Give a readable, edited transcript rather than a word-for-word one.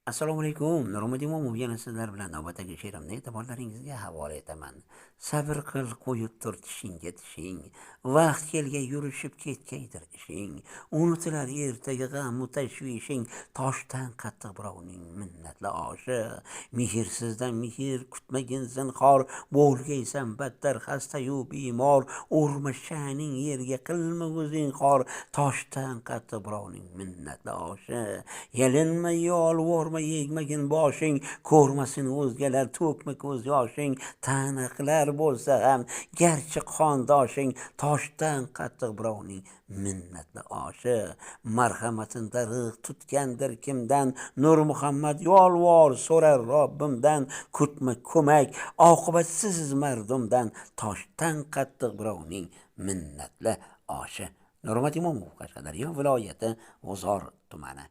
Assalomu alaykum. Nurmat Imomov yana sizlar bilan navbatdagi she'rimni e'tiborlaringizga havola etaman. Sabr qil, qo'yib tur tishingga tishing. Vaqt kelgay yurishib ketgaydir ishing. Unutilar ertaga g'am tashvishing. Toshdan qattiq birovning minnatli oshi. Mehrsizdan mehr kutmagin zinhor. Bo'lgaysan battar xasta-yu bemor. Urma sha'ning yerga qilma o'zing xor. Toshdan qattiq birovning minnatli oshi. Yalinma yolvorma yegmagin boshing, ko'rmasin o'zgalar to'kma ko'z yoshing, taniqlar bo'lsa ham garchi qondoshing, toshdan qattiq birovning minnatli oshi. Marhamatin dariq tutgandir kimdan, Nur Muhammad yolvor so'rar Robbimdan, kutma ko'mak oqibatsiz mardumdan, toshdan qattiq birovning minnatli oshi. Nurmat Imomov, Qashqadaryo viloyati G'uzor tumani.